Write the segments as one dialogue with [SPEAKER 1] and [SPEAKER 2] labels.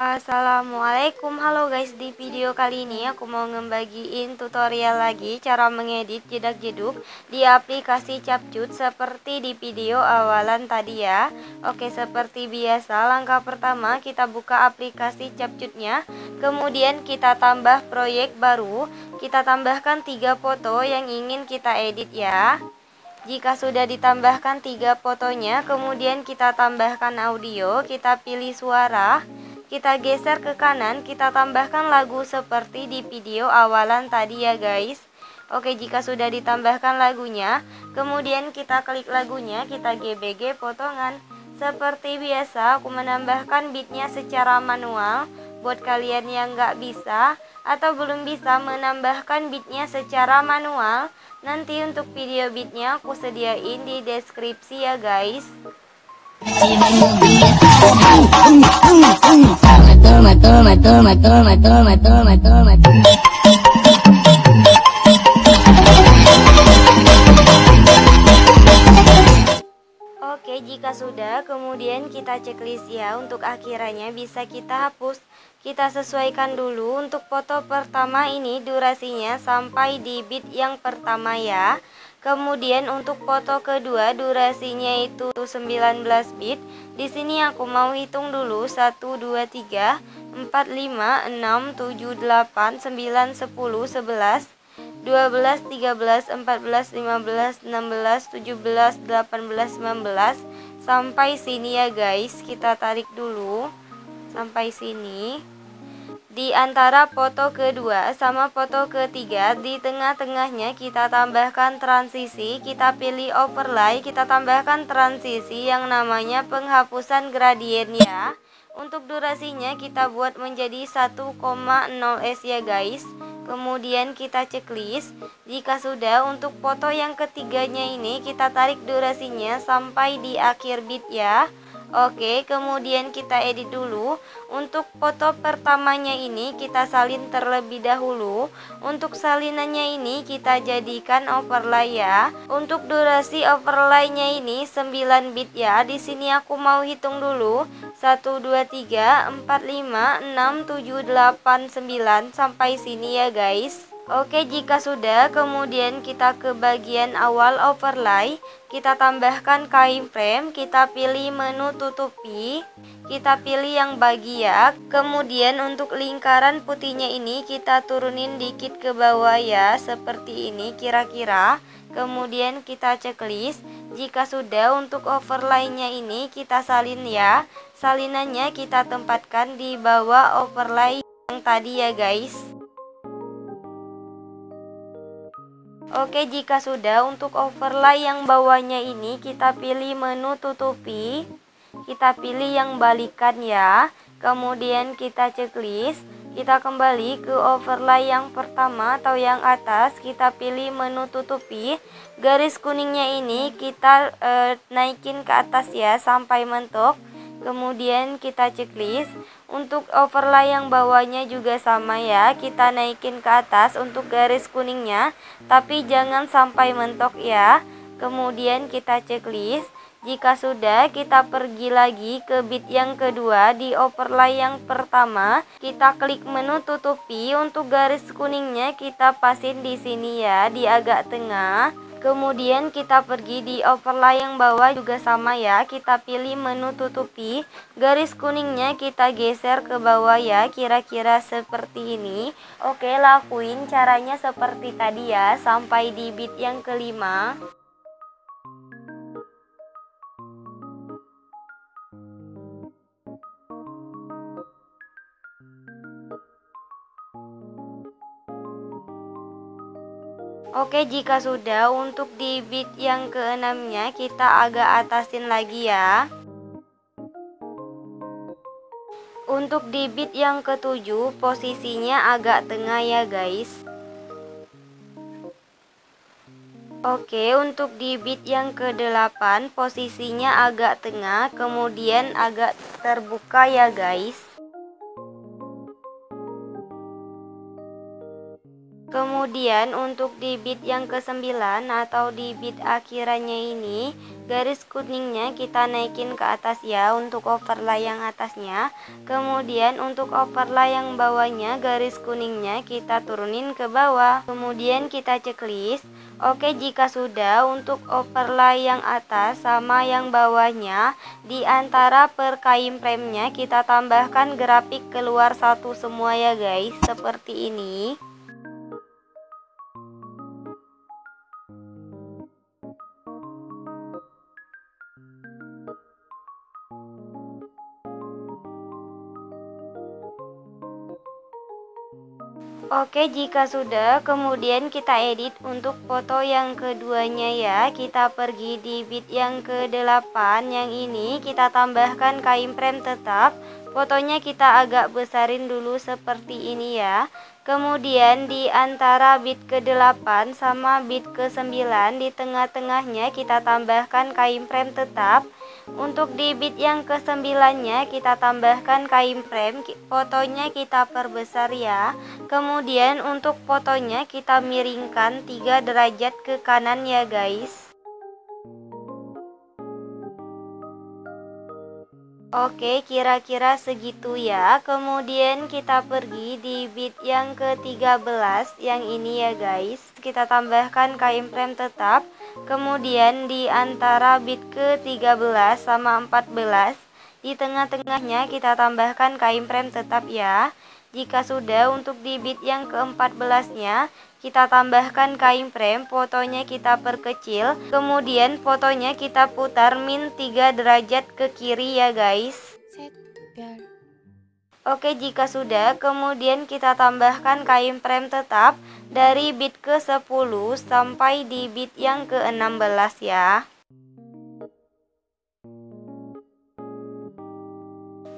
[SPEAKER 1] Assalamualaikum, halo guys. Di video kali ini aku mau ngebagiin tutorial lagi cara mengedit jedak-jeduk di aplikasi Capcut seperti di video awalan tadi ya. Oke, seperti biasa langkah pertama kita buka aplikasi Capcutnya, kemudian kita tambah proyek baru, kita tambahkan 3 foto yang ingin kita edit ya. Jika sudah ditambahkan 3 fotonya, kemudian kita tambahkan audio, kita pilih suara, kita geser ke kanan, kita tambahkan lagu seperti di video awalan tadi ya guys. Oke, jika sudah ditambahkan lagunya, kemudian kita klik lagunya, kita gbg potongan. Seperti biasa, aku menambahkan beatnya secara manual. Buat kalian yang nggak bisa atau belum bisa menambahkan beatnya secara manual, nanti untuk video beatnya aku sediain di deskripsi ya guys. Oke, jika sudah, kemudian kita checklist ya. Untuk akhirannya bisa kita hapus. Kita sesuaikan dulu untuk foto pertama ini durasinya sampai di beat yang pertama ya. Kemudian untuk foto kedua durasinya itu 19 bit. Di sini aku mau hitung dulu 1 2 3 4 5 6 7 8 9 10 11 12 13 14 15 16 17 18 19 sampai sini ya guys. Kita tarik dulu sampai sini. Di antara foto kedua sama foto ketiga, di tengah-tengahnya kita tambahkan transisi, kita pilih overlay, kita tambahkan transisi yang namanya penghapusan gradien ya. Untuk durasinya kita buat menjadi 1,0s ya guys. Kemudian kita checklist. Jika sudah, untuk foto yang ketiganya ini kita tarik durasinya sampai di akhir beat ya. Oke, kemudian kita edit dulu. Untuk foto pertamanya ini kita salin terlebih dahulu. Untuk salinannya ini kita jadikan overlay ya. Untuk durasi overlaynya ini 9 bit ya. Di sini aku mau hitung dulu 1 2 3 4 5 6 7 8 9 sampai sini ya guys. Oke, jika sudah, kemudian kita ke bagian awal overlay, kita tambahkan keyframe, kita pilih menu tutupi, kita pilih yang bagian, kemudian untuk lingkaran putihnya ini kita turunin dikit ke bawah ya, seperti ini kira-kira. Kemudian kita checklist. Jika sudah, untuk overlaynya ini kita salin ya, salinannya kita tempatkan di bawah overlay yang tadi ya guys. Oke, jika sudah, untuk overlay yang bawahnya ini kita pilih menu tutupi, kita pilih yang balikan ya, kemudian kita checklist, kita kembali ke overlay yang pertama atau yang atas, kita pilih menu tutupi, garis kuningnya ini kita naikin ke atas ya sampai mentok. Kemudian kita checklist. Untuk overlay yang bawahnya juga sama ya, kita naikin ke atas untuk garis kuningnya, tapi jangan sampai mentok ya. Kemudian kita checklist. Jika sudah, kita pergi lagi ke beat yang kedua. Di overlay yang pertama kita klik menu tutupi, untuk garis kuningnya kita pasin di sini ya, di agak tengah. Kemudian kita pergi di overlay yang bawah juga sama ya, kita pilih menu tutupi, garis kuningnya kita geser ke bawah ya, kira-kira seperti ini. Oke, lakuin caranya seperti tadi ya sampai di beat yang kelima. Oke, jika sudah, untuk di beat yang keenamnya kita agak atasin lagi ya. Untuk di beat yang ketujuh posisinya agak tengah ya guys. Oke, untuk di bit yang ke-8 posisinya agak tengah, kemudian agak terbuka ya guys. Kemudian untuk di bit yang ke-9 atau di bit akhirannya ini, garis kuningnya kita naikin ke atas ya untuk overlay yang atasnya. Kemudian untuk overlay yang bawahnya, garis kuningnya kita turunin ke bawah. Kemudian kita checklist. Oke, jika sudah, untuk overlay yang atas sama yang bawahnya, di antara per kain frame-nya kita tambahkan grafik keluar satu semua ya guys, seperti ini. Oke, jika sudah, kemudian kita edit untuk foto yang keduanya ya. Kita pergi di bit yang ke-8, yang ini kita tambahkan keyframe tetap. Fotonya kita agak besarin dulu seperti ini ya. Kemudian di antara bit ke-8 sama bit ke-9, di tengah-tengahnya kita tambahkan keyframe tetap. Untuk di bit yang ke-9-nya kita tambahkan keyframe, fotonya kita perbesar ya. Kemudian untuk fotonya kita miringkan 3 derajat ke kanan ya guys. Oke, kira-kira segitu ya. Kemudian kita pergi di bit yang ke-13 yang ini ya guys. Kita tambahkan keyframe tetap. Kemudian di antara bit ke-13 sama 14, di tengah-tengahnya kita tambahkan keyframe tetap ya. Jika sudah, untuk di bit yang ke-14-nya kita tambahkan keyframe, fotonya kita perkecil, kemudian fotonya kita putar min 3 derajat ke kiri ya guys. Oke, jika sudah, kemudian kita tambahkan keyframe tetap dari bit ke-10 sampai di bit yang ke-16 ya.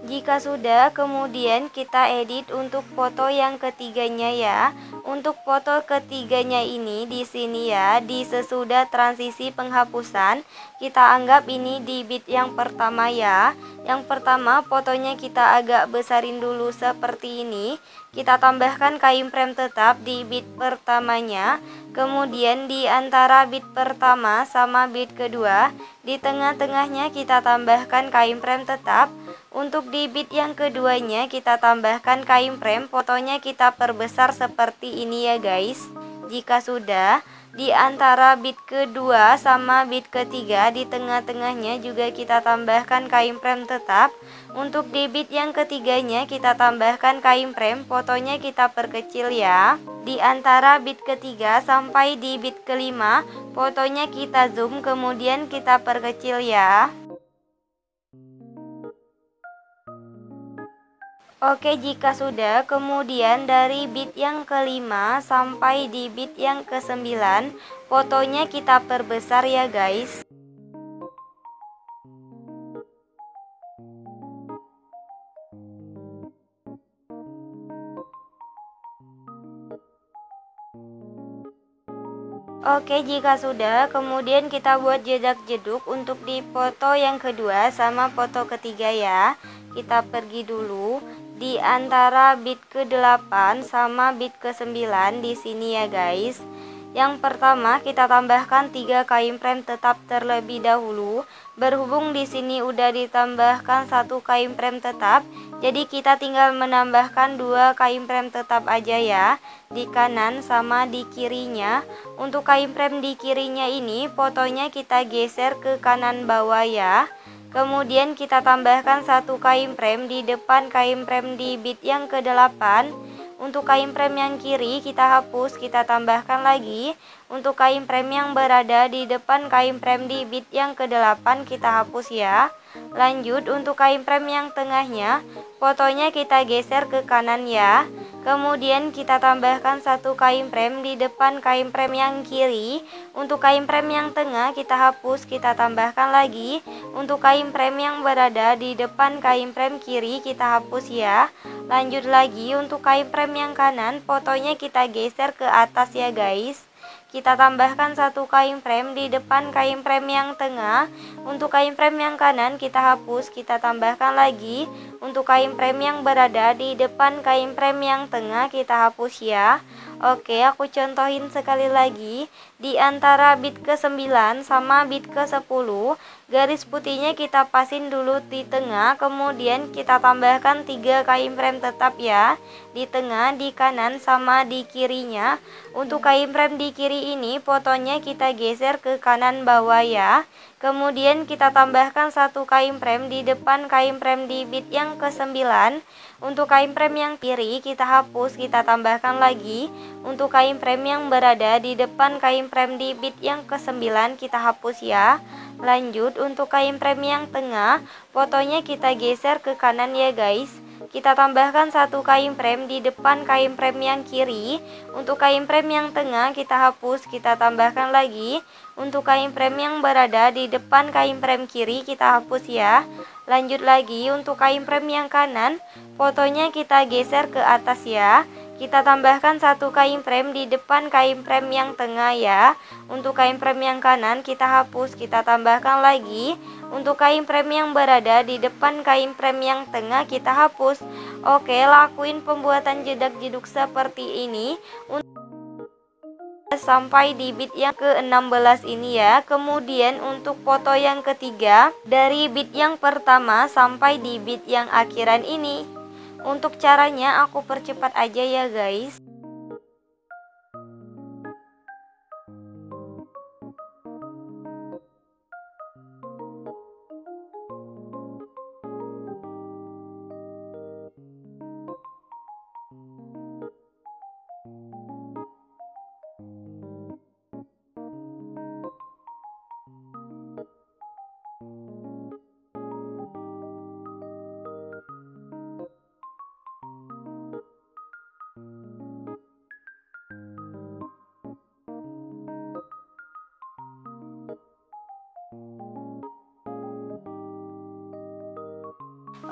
[SPEAKER 1] Jika sudah, kemudian kita edit untuk foto yang ketiganya ya. Untuk foto ketiganya ini di sini ya, di sesudah transisi penghapusan, kita anggap ini di bit yang pertama ya. Yang pertama, fotonya kita agak besarin dulu seperti ini. Kita tambahkan keyframe tetap di bit pertamanya. Kemudian di antara bit pertama sama bit kedua, di tengah-tengahnya kita tambahkan keyframe tetap. Untuk di bit yang keduanya kita tambahkan keyframe, fotonya kita perbesar seperti ini ya guys. Jika sudah, di antara bit kedua sama bit ketiga, di tengah-tengahnya juga kita tambahkan keyframe tetap. Untuk di bit yang ketiganya kita tambahkan keyframe, fotonya kita perkecil ya. Di antara bit ketiga sampai di bit kelima, fotonya kita zoom kemudian kita perkecil ya. Oke, jika sudah, kemudian dari bit yang kelima sampai di bit yang ke-9, fotonya kita perbesar ya guys. Oke, jika sudah, kemudian kita buat jedak jeduk untuk di foto yang kedua sama foto ketiga ya. Kita pergi dulu di antara bit ke-8 sama bit ke-9 di sini ya guys. Yang pertama kita tambahkan 3 keyframe tetap terlebih dahulu. Berhubung di sini udah ditambahkan 1 keyframe tetap, jadi kita tinggal menambahkan 2 keyframe tetap aja ya, di kanan sama di kirinya. Untuk keyframe di kirinya ini fotonya kita geser ke kanan bawah ya. Kemudian kita tambahkan 1 keyframe di depan keyframe di bit yang ke-8. Untuk keyframe yang kiri kita hapus, kita tambahkan lagi. Untuk keyframe yang berada di depan keyframe di bit yang ke-8 kita hapus ya. Lanjut untuk keyframe yang tengahnya, fotonya kita geser ke kanan ya. Kemudian kita tambahkan 1 keyframe di depan keyframe yang kiri. Untuk keyframe yang tengah kita hapus, kita tambahkan lagi. Untuk keyframe yang berada di depan keyframe kiri kita hapus ya. Lanjut lagi untuk keyframe yang kanan, fotonya kita geser ke atas ya guys. kita tambahkan satu keyframe di depan keyframe yang tengah. Untuk keyframe yang kanan kita hapus, kita tambahkan lagi. Untuk keyframe yang berada di depan keyframe yang tengah kita hapus ya. Oke, aku contohin sekali lagi. Di antara bit ke-9 sama bit ke-10, garis putihnya kita pasin dulu di tengah, kemudian kita tambahkan 3 keyframe tetap ya, di tengah, di kanan, sama di kirinya. Untuk keyframe di kiri ini fotonya kita geser ke kanan bawah ya. Kemudian kita tambahkan satu keyframe di depan keyframe di bit yang ke-9. Untuk keyframe yang kiri kita hapus, kita tambahkan lagi. Untuk keyframe yang berada di depan keyframe di bit yang ke-9 kita hapus ya. Lanjut, untuk keyframe yang tengah, fotonya kita geser ke kanan ya guys. Kita tambahkan satu keyframe di depan keyframe yang kiri. Untuk keyframe yang tengah kita hapus, kita tambahkan lagi. Untuk keyframe yang berada di depan keyframe kiri kita hapus ya. Lanjut lagi, untuk keyframe yang kanan, fotonya kita geser ke atas ya. Kita tambahkan satu keyframe di depan keyframe yang tengah ya. Untuk keyframe yang kanan kita hapus, kita tambahkan lagi. Untuk keyframe yang berada di depan keyframe yang tengah kita hapus. Oke, lakuin pembuatan jedak-jeduk seperti ini sampai di bit yang ke-16 ini ya. Kemudian untuk foto yang ketiga, dari bit yang pertama sampai di bit yang akhiran ini. Untuk caranya aku percepat aja ya guys.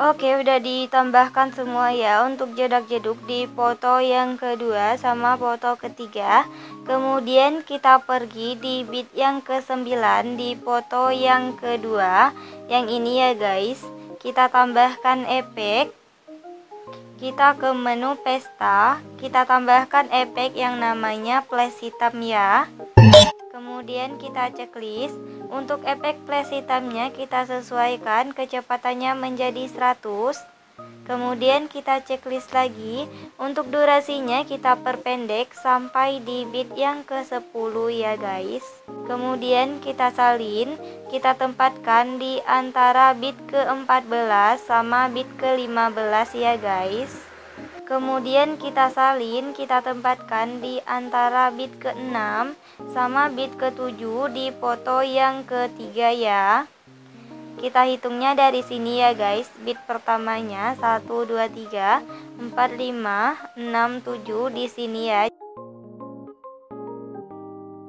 [SPEAKER 1] Oke, udah ditambahkan semua ya untuk jedak-jeduk di foto yang kedua sama foto ketiga. Kemudian kita pergi di bit yang ke-9 di foto yang kedua. Yang ini ya guys. Kita tambahkan efek. Kita ke menu pesta. Kita tambahkan efek yang namanya flash hitam ya. Kemudian kita checklist. Untuk efek flash hitamnya kita sesuaikan kecepatannya menjadi 100. Kemudian kita checklist lagi. Untuk durasinya kita perpendek sampai di bit yang ke-10 ya guys. Kemudian kita salin. Kita tempatkan di antara bit ke-14 sama bit ke-15 ya guys. Kemudian kita salin, kita tempatkan di antara bit ke-6 sama bit ke-7 di foto yang ketiga ya. Kita hitungnya dari sini ya guys. Bit pertamanya 1, 2, 3, 4, 5, 6, 7 di sini ya.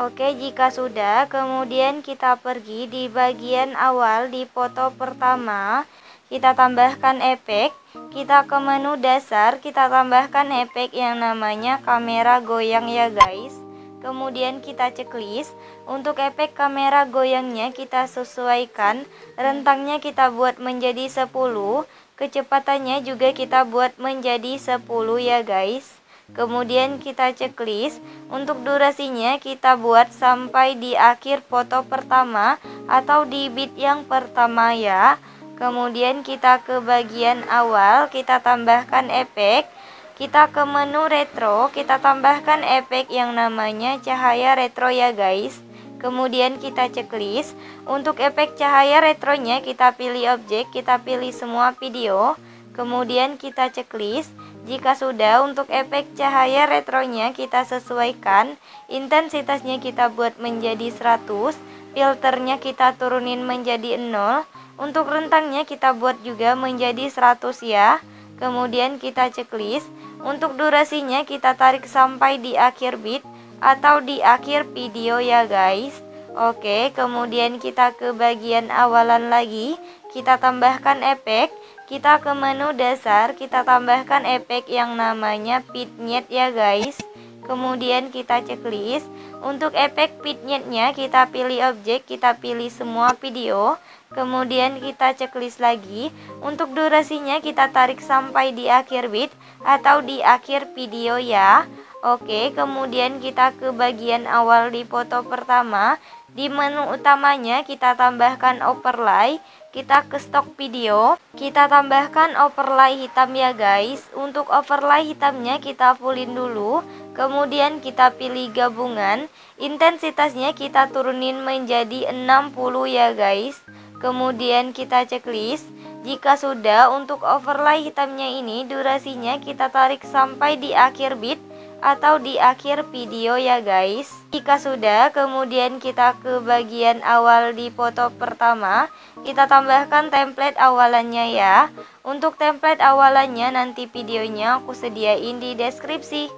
[SPEAKER 1] Oke, jika sudah, kemudian kita pergi di bagian awal di foto pertama. Kita tambahkan efek, kita ke menu dasar, kita tambahkan efek yang namanya kamera goyang ya guys. Kemudian kita checklist. Untuk efek kamera goyangnya kita sesuaikan, rentangnya kita buat menjadi 10, kecepatannya juga kita buat menjadi 10 ya guys. Kemudian kita checklist. Untuk durasinya kita buat sampai di akhir foto pertama atau di bit yang pertama ya. Kemudian kita ke bagian awal, kita tambahkan efek. Kita ke menu retro, kita tambahkan efek yang namanya cahaya retro ya guys. Kemudian kita checklist. Untuk efek cahaya retronya kita pilih objek, kita pilih semua video. Kemudian kita checklist. Jika sudah, untuk efek cahaya retronya kita sesuaikan. Intensitasnya kita buat menjadi 100. Filternya kita turunin menjadi 0. Untuk rentangnya kita buat juga menjadi 100 ya. Kemudian kita checklist. Untuk durasinya kita tarik sampai di akhir bit atau di akhir video ya guys. Oke, kemudian kita ke bagian awalan lagi. Kita tambahkan efek. Kita ke menu dasar, kita tambahkan efek yang namanya vignette ya guys. Kemudian kita checklist. Untuk efek vignette-nya kita pilih objek, kita pilih semua video, kemudian kita checklist lagi. Untuk durasinya kita tarik sampai di akhir bit atau di akhir video ya. Oke, kemudian kita ke bagian awal di foto pertama. Di menu utamanya kita tambahkan overlay, kita ke stok video, kita tambahkan overlay hitam ya guys. Untuk overlay hitamnya kita fullin dulu, kemudian kita pilih gabungan, intensitasnya kita turunin menjadi 60 ya guys. Kemudian kita checklist. Jika sudah, untuk overlay hitamnya ini durasinya kita tarik sampai di akhir bit atau di akhir video ya guys. Jika sudah, kemudian kita ke bagian awal di foto pertama, kita tambahkan template awalannya ya. Untuk template awalannya nanti videonya aku sediain di deskripsi.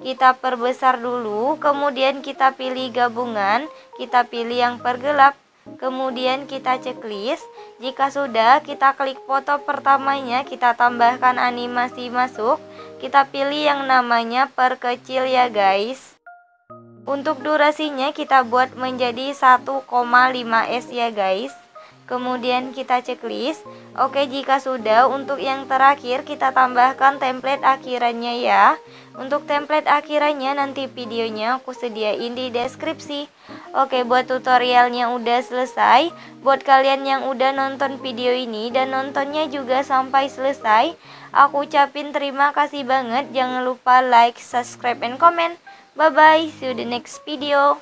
[SPEAKER 1] Kita perbesar dulu, kemudian kita pilih gabungan, kita pilih yang pergelap. Kemudian kita checklist. Jika sudah, kita klik foto pertamanya, kita tambahkan animasi masuk. Kita pilih yang namanya perkecil ya guys. Untuk durasinya kita buat menjadi 1,5s ya guys. Kemudian kita checklist. Oke, jika sudah, untuk yang terakhir kita tambahkan template akhirannya ya. Untuk template akhirannya nanti videonya aku sediain di deskripsi. Oke, buat tutorialnya udah selesai. Buat kalian yang udah nonton video ini dan nontonnya juga sampai selesai, aku ucapin terima kasih banget. Jangan lupa like, subscribe, and comment. Bye bye, see you the next video.